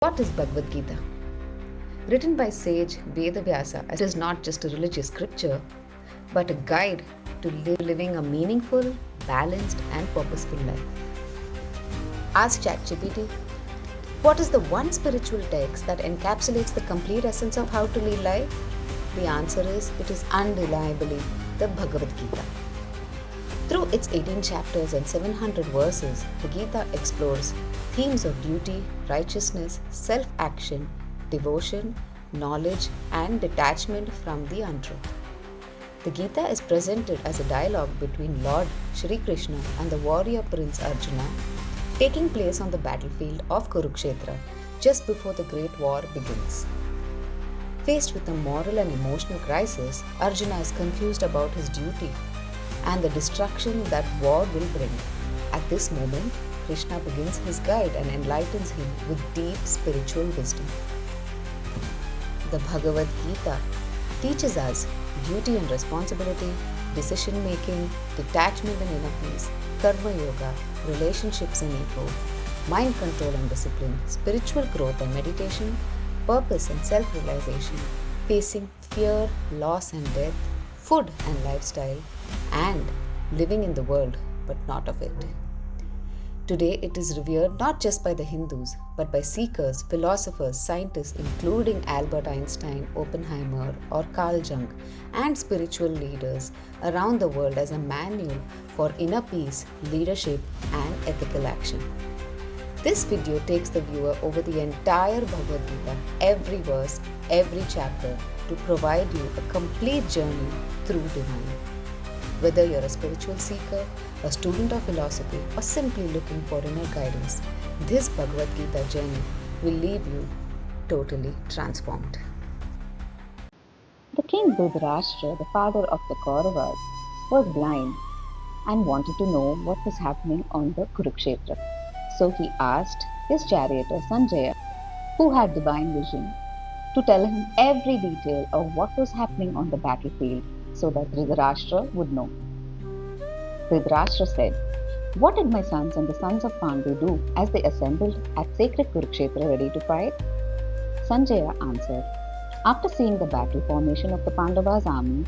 What is Bhagavad Gita? Written by sage Vedavyasa, it is not just a religious scripture, but a guide to living a meaningful, balanced, and purposeful life. Ask ChatGPT, what is the one spiritual text that encapsulates the complete essence of how to lead life? The answer is, it is undeniably the Bhagavad Gita. Through its 18 chapters and 700 verses, the Gita explores themes of duty, righteousness, self-action, devotion, knowledge, and detachment from the untruth. The Gita is presented as a dialogue between Lord Shri Krishna and the warrior prince Arjuna, taking place on the battlefield of Kurukshetra just before the great war begins. Faced with a moral and emotional crisis, Arjuna is confused about his duty and the destruction that war will bring. At this moment, Krishna begins his guide and enlightens him with deep spiritual wisdom. The Bhagavad Gita teaches us duty and responsibility, decision making, detachment and inner peace, karma yoga, relationships and ego, mind control and discipline, spiritual growth and meditation, purpose and self-realization, facing fear, loss and death, food and lifestyle, and living in the world but not of it. Today it is revered not just by the Hindus but by seekers, philosophers, scientists including Albert Einstein, Oppenheimer or Carl Jung, and spiritual leaders around the world as a manual for inner peace, leadership and ethical action. This video takes the viewer over the entire Bhagavad Gita, every verse, every chapter, to provide you a complete journey through divine. Whether you're a spiritual seeker, a student of philosophy, or simply looking for inner guidance, this Bhagavad Gita journey will leave you totally transformed. The king Dhritarashtra, the father of the Kauravas, was blind and wanted to know what was happening on the Kurukshetra. So he asked his charioteer Sanjaya, who had divine vision, to tell him every detail of what was happening on the battlefield so that Dhritarashtra would know. Dhritarashtra said, "What did my sons and the sons of Pandu do as they assembled at sacred Kurukshetra ready to fight?" Sanjaya answered, "After seeing the battle formation of the Pandavas' army,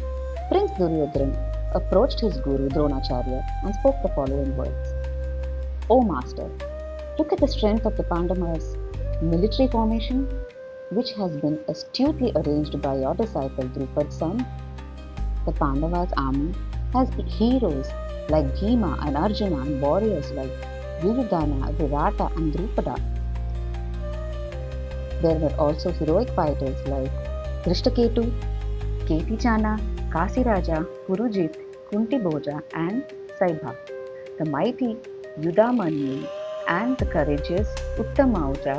Prince Duryodhana approached his guru Dronacharya and spoke the following words. O Master, look at the strength of the Pandavas' military formation, which has been astutely arranged by your disciple Drupad's son. The Pandavas' army has heroes like Bhima and Arjuna and warriors like Duryodhana, Virata and Drupada. There were also heroic fighters like Drishtaketu, Ketichana, Kasiraja, Purujit, Kuntiboja and Saibha. The mighty Yudamanyu and the courageous Uttamauja,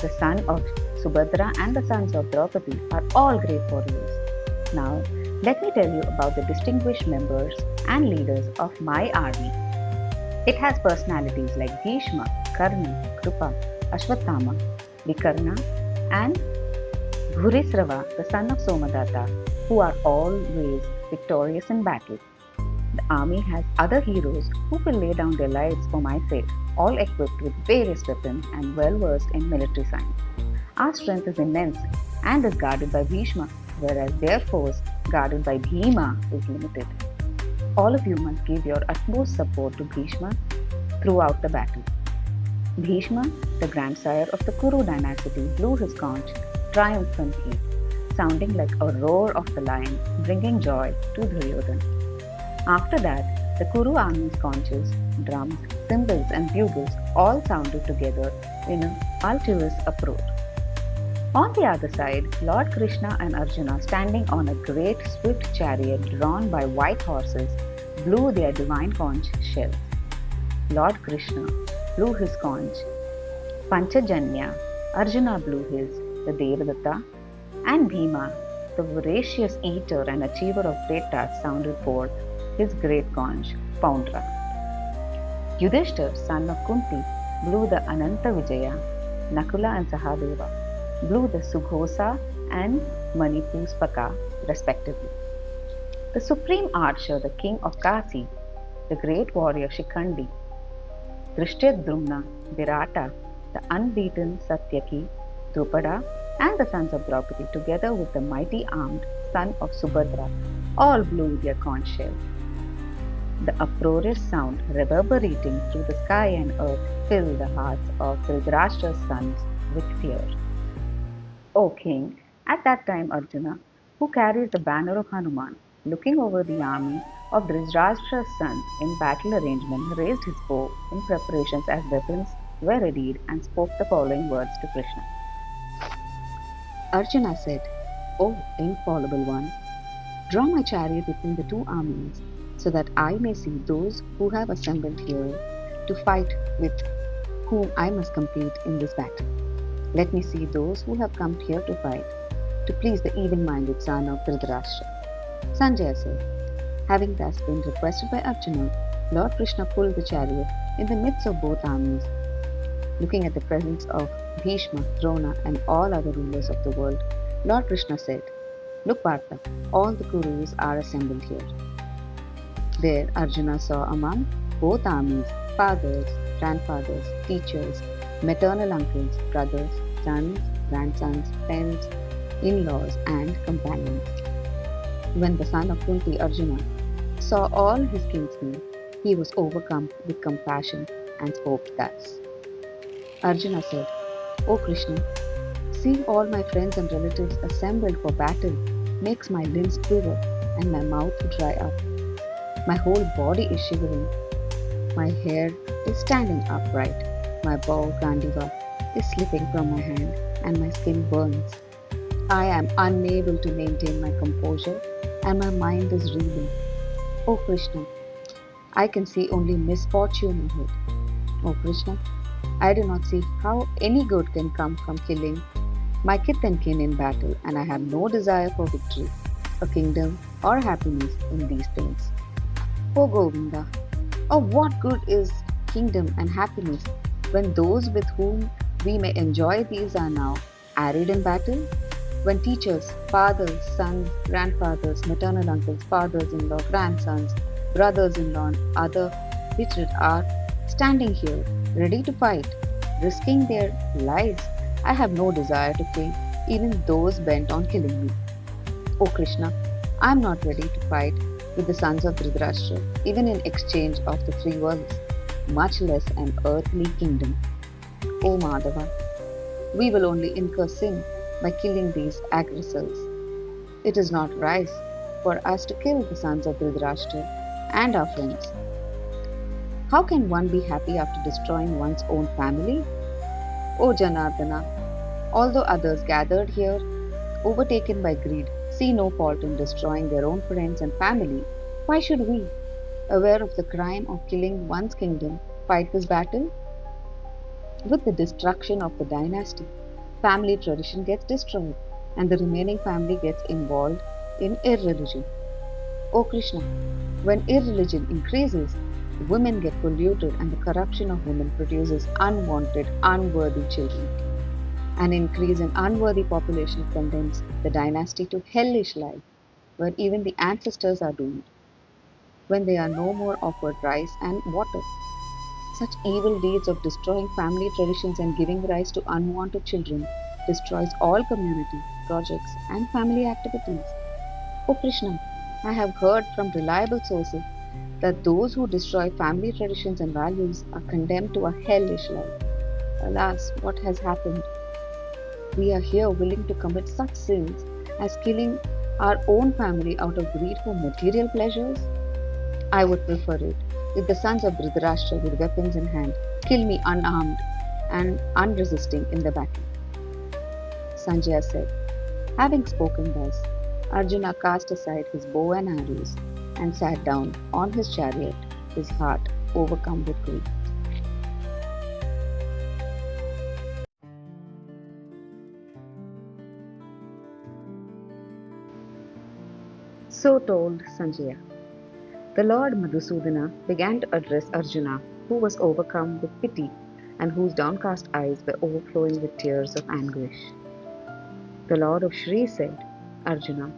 the son of Subhadra and the sons of Draupadi, are all great warriors. Now, let me tell you about the distinguished members and leaders of my army. It has personalities like Bhishma, Karna, Krupa, Ashwatthama, Vikarna, and Bhurisrava, the son of Somadatta, who are always victorious in battle. The army has other heroes who will lay down their lives for my sake, all equipped with various weapons and well versed in military science. Our strength is immense and is guarded by Bhishma, whereas their force, guarded by Bhima, is limited. All of you must give your utmost support to Bhishma throughout the battle." Bhishma, the grandsire of the Kuru dynasty, blew his conch triumphantly, sounding like a roar of the lion, bringing joy to Duryodhana. After that, the Kuru army's conches, drums, cymbals and bugles all sounded together in an ulterior approach. On the other side, Lord Krishna and Arjuna, standing on a great swift chariot drawn by white horses, blew their divine conch shells. Lord Krishna blew his conch Panchajanya, Arjuna blew his, the Devadatta, and Bhima, the voracious eater and achiever of great tasks, sounded forth his great conch Poundra. Yudhishthir, son of Kunti, blew the Ananta Vijaya. Nakula and Sahadeva blew the Sughosa and Manipuspaka, respectively. The supreme archer, the king of Kasi, the great warrior Shikhandi, Drishtadyumna, Virata, the unbeaten Satyaki, Drupada, and the sons of Draupadi, together with the mighty armed son of Subhadra, all blew their conch shells. The uproarious sound reverberating through the sky and earth filled the hearts of Dhritarashtra's sons with fear. O king, at that time Arjuna, who carried the banner of Hanuman, looking over the army of Dhritarashtra's sons in battle arrangement, raised his bow in preparations as weapons were readied and spoke the following words to Krishna. Arjuna said, O infallible one, draw my chariot between the two armies, so that I may see those who have assembled here to fight with whom I must compete in this battle. Let me see those who have come here to fight, to please the evil-minded son of Dhritarashtra. Sanjaya said, having thus been requested by Arjuna, Lord Krishna pulled the chariot in the midst of both armies. Looking at the presence of Bhishma, Drona, and all other rulers of the world, Lord Krishna said, Look, Partha, all the Kurus are assembled here. There Arjuna saw among both armies fathers, grandfathers, teachers, maternal uncles, brothers, sons, grandsons, friends, in-laws, and companions. When the son of Kunti, Arjuna, saw all his kinsmen, he was overcome with compassion and spoke thus. Arjuna said, O Krishna, seeing all my friends and relatives assembled for battle makes my limbs quiver and my mouth dry up. My whole body is shivering. My hair is standing upright. My bow Gandiva is slipping from my hand and my skin burns. I am unable to maintain my composure and my mind is reeling. O Krishna, I can see only misfortune ahead. O Krishna, I do not see how any good can come from killing my kith and kin in battle, and I have no desire for victory, a kingdom, or happiness in these things. O Govinda, of what good is kingdom and happiness when those with whom we may enjoy these are now arid in battle? When teachers, fathers, sons, grandfathers, maternal uncles, fathers-in-law, grandsons, brothers-in-law, and other hatred are standing here, ready to fight, risking their lives, I have no desire to kill even those bent on killing me. O Krishna, I am not ready to fight with the sons of Dhritarashtra, even in exchange of the three worlds, much less an earthly kingdom. O Madhava, we will only incur sin by killing these aggressors. It is not right for us to kill the sons of Dhritarashtra and our friends. How can one be happy after destroying one's own family? O Janardana, although others gathered here, overtaken by greed, see no fault in destroying their own friends and family, why should we, aware of the crime of killing one's kingdom, fight this battle? With the destruction of the dynasty, family tradition gets destroyed and the remaining family gets involved in irreligion. O Krishna, when irreligion increases, women get polluted and the corruption of women produces unwanted, unworthy children. An increase in unworthy population condemns the dynasty to hellish life, where even the ancestors are doomed. When they are no more offered rice and water, such evil deeds of destroying family traditions and giving rise to unwanted children destroys all community, projects, and family activities. O Krishna, I have heard from reliable sources that those who destroy family traditions and values are condemned to a hellish life. Alas, what has happened? We are here willing to commit such sins as killing our own family out of greed for material pleasures? I would prefer it if the sons of Dhritarashtra with weapons in hand kill me unarmed and unresisting in the battle. Sanjaya said, having spoken thus, Arjuna cast aside his bow and arrows and sat down on his chariot, his heart overcome with grief. So told Sanjaya. The Lord Madhusudana began to address Arjuna, who was overcome with pity and whose downcast eyes were overflowing with tears of anguish. The Lord of Shri said, Arjuna,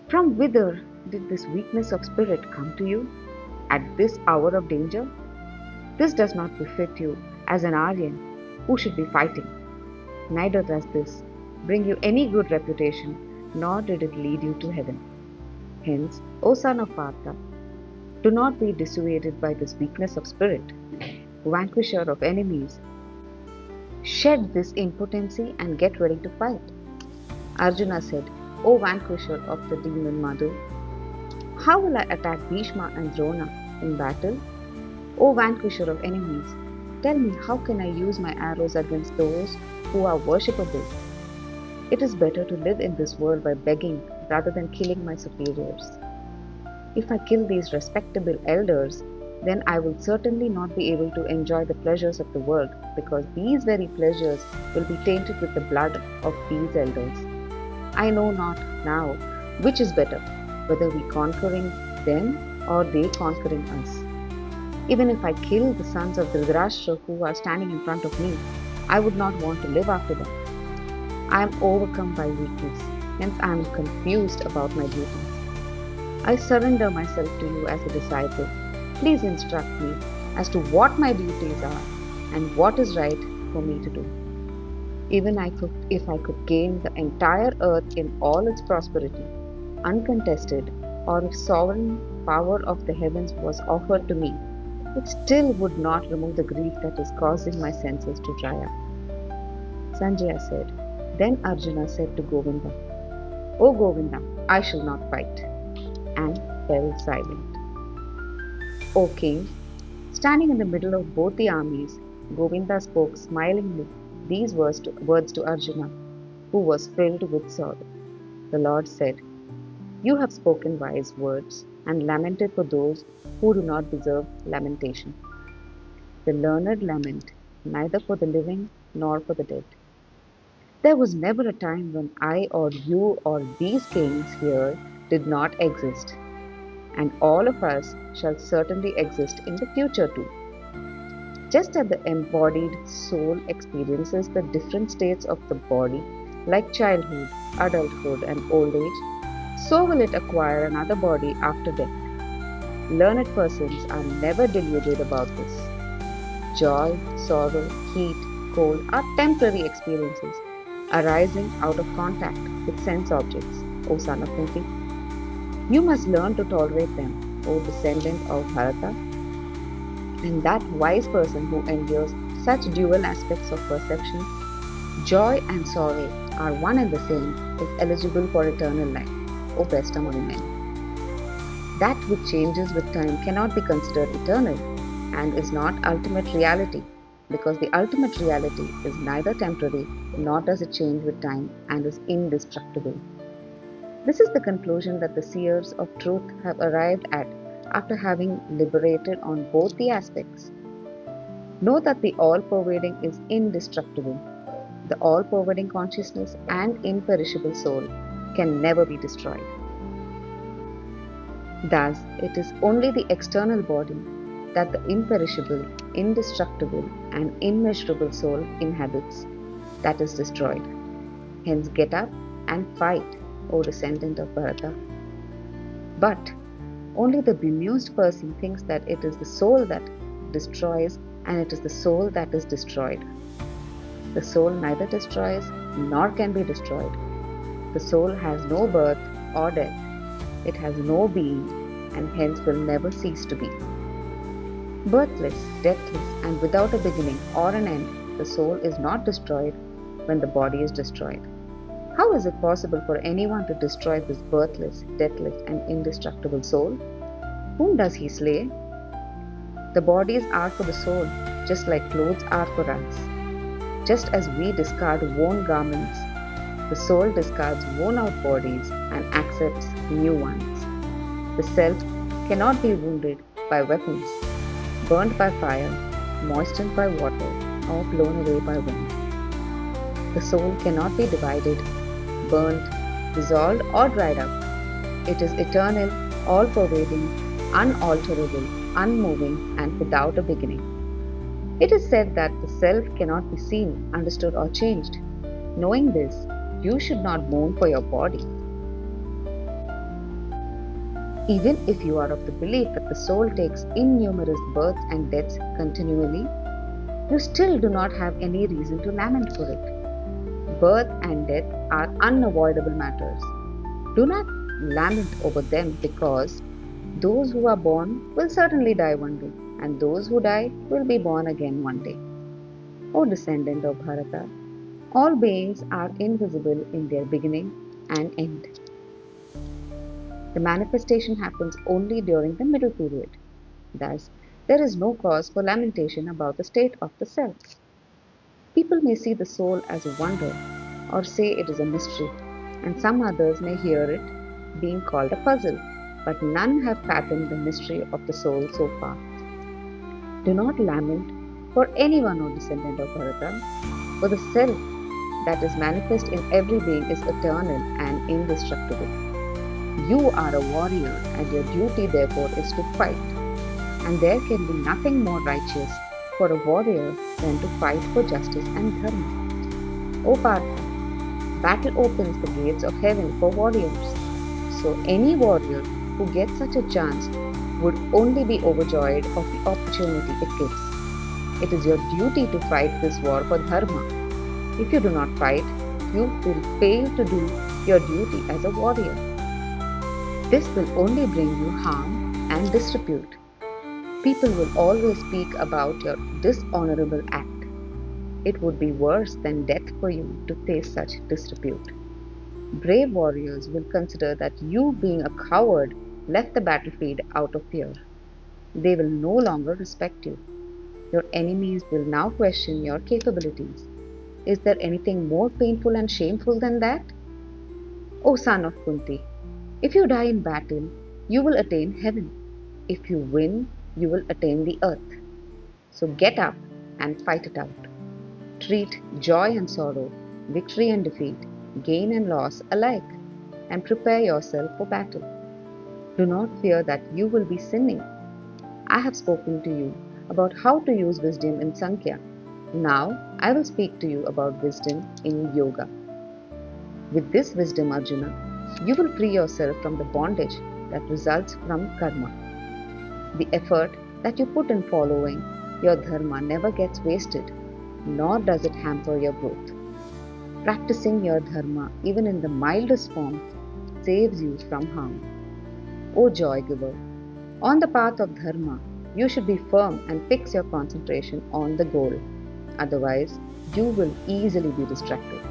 from whither did this weakness of spirit come to you at this hour of danger? This does not befit you as an Aryan who should be fighting. neither does this bring you any good reputation, nor did it lead you to heaven. Hence, O son of Partha, do not be dissuaded by this weakness of spirit, vanquisher of enemies. Shed this impotency and get ready to fight. Arjuna said, O vanquisher of the demon Madhu, how will I attack Bhishma and Drona in battle? O vanquisher of enemies, tell me how can I use my arrows against those who are worshipable? It is better to live in this world by begging rather than killing my superiors. If I kill these respectable elders, then I will certainly not be able to enjoy the pleasures of the world, because these very pleasures will be tainted with the blood of these elders. I know not now which is better, whether we conquering them or they conquering us. Even if I kill the sons of Dhritarashtra who are standing in front of me, I would not want to live after them. I am overcome by weakness, hence I am confused about my duties. I surrender myself to you as a disciple. Please instruct me as to what my duties are and what is right for me to do. Even if I could gain the entire earth in all its prosperity, uncontested, or if sovereign power of the heavens was offered to me, it still would not remove the grief that is causing my senses to dry up. Sanjaya said. Then Arjuna said to Govinda, O Govinda, I shall not fight, and fell silent. O king, standing in the middle of both the armies, Govinda spoke smilingly these words to Arjuna, who was filled with sorrow. The Lord said, You have spoken wise words and lamented for those who do not deserve lamentation. The learned lament neither for the living nor for the dead. There was never a time when I or you or these kings here did not exist, and all of us shall certainly exist in the future too. Just as the embodied soul experiences the different states of the body, like childhood, adulthood, and old age, so will it acquire another body after death. Learned persons are never deluded about this. Joy, sorrow, heat, cold are temporary experiences arising out of contact with sense objects, O son of Kunti. You must learn to tolerate them, O descendant of Bharata. And that wise person who endures such dual aspects of perception, joy and sorrow, are one and the same, is eligible for eternal life, O best among men. That which changes with time cannot be considered eternal and is not ultimate reality, because the ultimate reality is neither temporary nor does it change with time and is indestructible. This is the conclusion that the seers of truth have arrived at after having deliberated on both the aspects. Know that the all-pervading is indestructible. The all-pervading consciousness and imperishable soul can never be destroyed. Thus, it is only the external body that the imperishable, indestructible, and immeasurable soul inhabits that is destroyed. Hence, get up and fight, O descendant of Bharata. But only the bemused person thinks that it is the soul that destroys and it is the soul that is destroyed. The soul neither destroys nor can be destroyed. The soul has no birth or death. It has no being and hence will never cease to be. Birthless, deathless, and without a beginning or an end, the soul is not destroyed when the body is destroyed. How is it possible for anyone to destroy this birthless, deathless, and indestructible soul? Whom does he slay? The bodies are for the soul, just like clothes are for us. Just as we discard worn garments, the soul discards worn-out bodies and accepts new ones. The self cannot be wounded by weapons, burned by fire, moistened by water, or blown away by wind. The soul cannot be divided, burnt, dissolved, or dried up. It is eternal, all-pervading, unalterable, unmoving, and without a beginning. It is said that the self cannot be seen, understood, or changed. Knowing this, you should not mourn for your body. Even if you are of the belief that the soul takes innumerous births and deaths continually, you still do not have any reason to lament for it. Birth and death are unavoidable matters. Do not lament over them, because those who are born will certainly die one day, and those who die will be born again one day. O descendant of Bharata, all beings are invisible in their beginning and end. The manifestation happens only during the middle period. Thus, there is no cause for lamentation about the state of the self. People may see the soul as a wonder or say it is a mystery, and some others may hear it being called a puzzle, but none have fathomed the mystery of the soul so far. Do not lament for anyone, O descendant of Bharata, for the self that is manifest in every being is eternal and indestructible. You are a warrior, and your duty therefore is to fight. And there can be nothing more righteous for a warrior than to fight for justice and dharma. O Partha, battle opens the gates of heaven for warriors. So any warrior who gets such a chance would only be overjoyed of the opportunity it gives. It is your duty to fight this war for dharma. If you do not fight, you will fail to do your duty as a warrior. This will only bring you harm and disrepute. People will always speak about your dishonorable act. It would be worse than death for you to face such disrepute. Brave warriors will consider that you, being a coward, left the battlefield out of fear. They will no longer respect you. Your enemies will now question your capabilities. Is there anything more painful and shameful than that? O son of Kunti, if you die in battle, you will attain heaven. If you win, you will attain the earth. So get up and fight it out. Treat joy and sorrow, victory and defeat, gain and loss alike, and prepare yourself for battle. Do not fear that you will be sinning. I have spoken to you about how to use wisdom in Sankhya. Now I will speak to you about wisdom in yoga. With this wisdom, Arjuna, you will free yourself from the bondage that results from karma. The effort that you put in following your dharma never gets wasted, nor does it hamper your growth. Practicing your dharma, even in the mildest form, saves you from harm. O joy giver, on the path of dharma, you should be firm and fix your concentration on the goal. Otherwise, you will easily be distracted.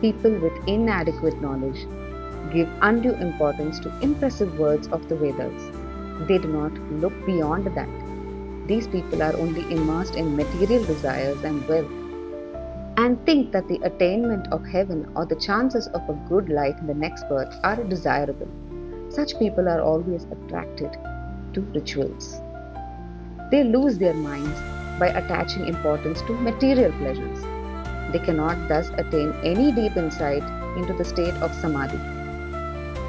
People with inadequate knowledge give undue importance to impressive words of the Vedas. They do not look beyond that. These people are only immersed in material desires and wealth, and think that the attainment of heaven or the chances of a good life in the next birth are desirable. Such people are always attracted to rituals. They lose their minds by attaching importance to material pleasures. They cannot thus attain any deep insight into the state of samadhi.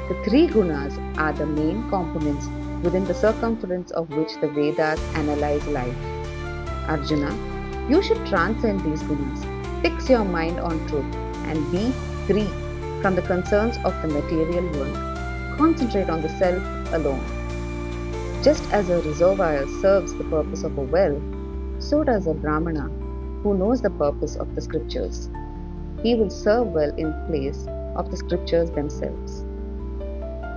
The three gunas are the main components within the circumference of which the Vedas analyze life. Arjuna, you should transcend these gunas, fix your mind on truth, and be free from the concerns of the material world. Concentrate on the self alone. Just as a reservoir serves the purpose of a well, so does a Brahmana who knows the purpose of the scriptures. He will serve well in place of the scriptures themselves.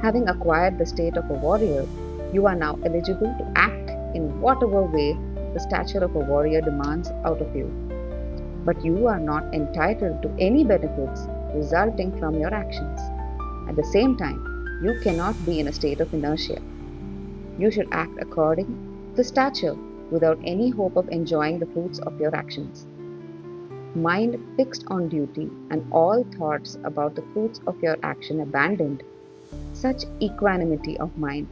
Having acquired the state of a warrior, you are now eligible to act in whatever way the stature of a warrior demands out of you. But you are not entitled to any benefits resulting from your actions. At the same time, you cannot be in a state of inertia. You should act according to the stature without any hope of enjoying the fruits of your actions. Mind fixed on duty and all thoughts about the fruits of your action abandoned, such equanimity of mind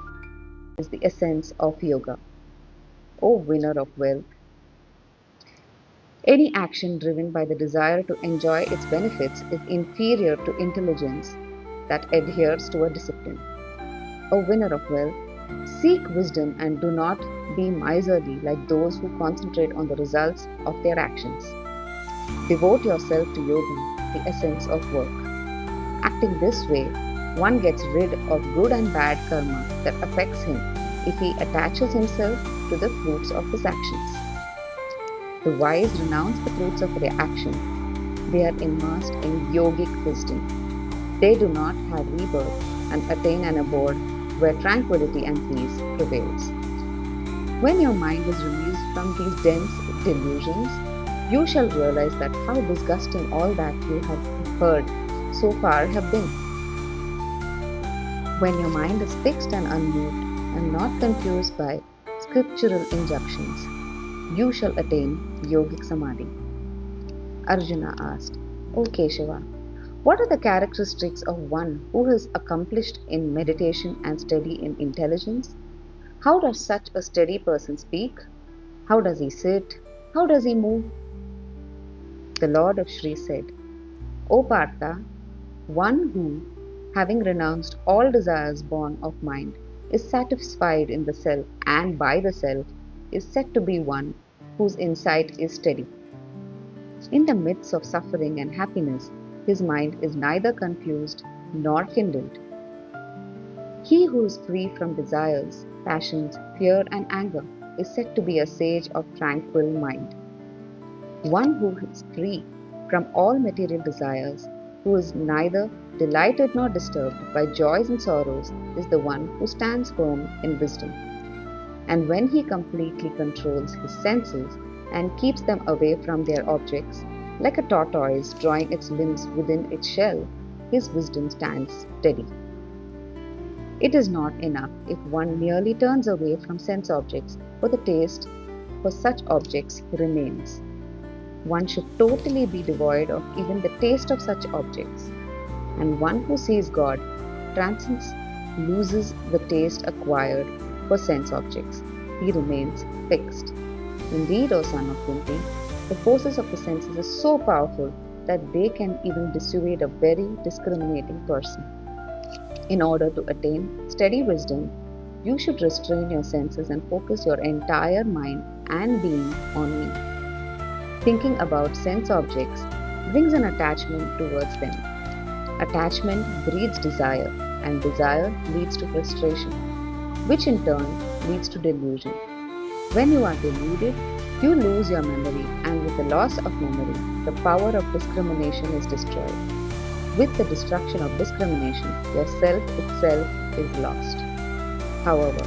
is the essence of yoga. O winner of wealth, any action driven by the desire to enjoy its benefits is inferior to intelligence that adheres to a discipline. O winner of wealth, seek wisdom and do not be miserly like those who concentrate on the results of their actions. Devote yourself to yoga, the essence of work. Acting this way, one gets rid of good and bad karma that affects him if he attaches himself to the fruits of his actions. The wise renounce the fruits of their action. They are immersed in yogic wisdom. They do not have rebirth and attain an abode where tranquility and peace prevails. When your mind is released from these dense delusions, you shall realize that how disgusting all that you have heard so far have been. When your mind is fixed and unmoved and not confused by scriptural injunctions, you shall attain yogic samadhi. Arjuna asked, O Keshava, what are the characteristics of one who is accomplished in meditation and steady in intelligence? How does such a steady person speak? How does he sit? How does he move? The Lord of Shri said, O Partha, one who, having renounced all desires born of mind, is satisfied in the self and by the self, is said to be one whose insight is steady. In the midst of suffering and happiness, his mind is neither confused nor kindled. He who is free from desires, passions, fear, and anger is said to be a sage of tranquil mind. One who is free from all material desires, who is neither delighted nor disturbed by joys and sorrows, is the one who stands firm in wisdom. And when he completely controls his senses and keeps them away from their objects, like a tortoise drawing its limbs within its shell, his wisdom stands steady. It is not enough if one merely turns away from sense objects, for the taste for such objects remains. One should totally be devoid of even the taste of such objects. And one who sees God transcends, loses the taste acquired for sense objects. He remains fixed. Indeed, O son of Kunti, the forces of the senses are so powerful that they can even dissuade a very discriminating person. In order to attain steady wisdom, you should restrain your senses and focus your entire mind and being on me. Thinking about sense objects brings an attachment towards them. Attachment breeds desire, and desire leads to frustration, which in turn leads to delusion. When you are deluded, you lose your memory, and with the loss of memory, the power of discrimination is destroyed. With the destruction of discrimination, your self itself is lost. However,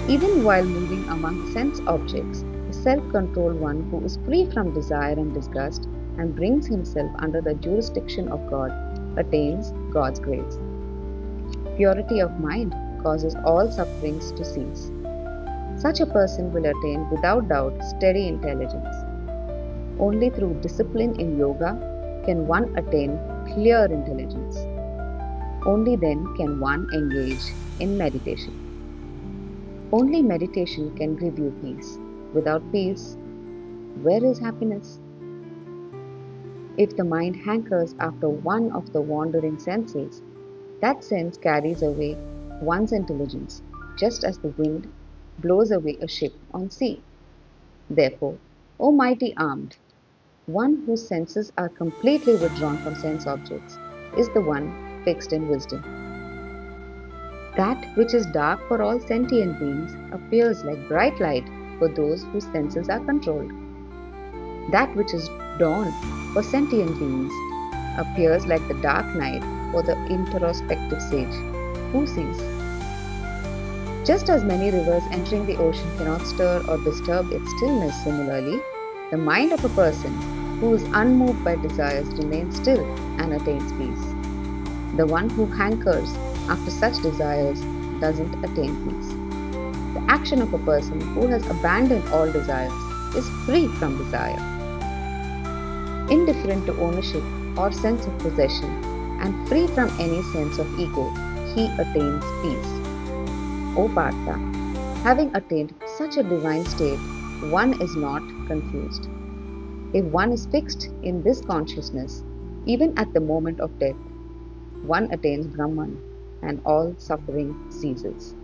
even while moving among sense objects, the self-controlled one who is free from desire and disgust and brings himself under the jurisdiction of God attains God's grace. Purity of mind causes all sufferings to cease. Such a person will attain without doubt steady intelligence. Only through discipline in yoga can one attain clear intelligence. Only then can one engage in meditation. Only meditation can give you peace. Without peace, where is happiness? If the mind hankers after one of the wandering senses, that sense carries away one's intelligence, just as the wind blows away a ship on sea. Therefore, O mighty armed, one whose senses are completely withdrawn from sense objects is the one fixed in wisdom. That which is dark for all sentient beings appears like bright light for those whose senses are controlled. That which is dawn for sentient beings appears like the dark night for the introspective sage who sees. Just as many rivers entering the ocean cannot stir or disturb its stillness, similarly, the mind of a person who is unmoved by desires remains still and attains peace. The one who hankers after such desires doesn't attain peace. The action of a person who has abandoned all desires is free from desire. Indifferent to ownership or sense of possession and free from any sense of ego, he attains peace. O Partha, having attained such a divine state, one is not confused. If one is fixed in this consciousness, even at the moment of death, one attains Brahman and all suffering ceases.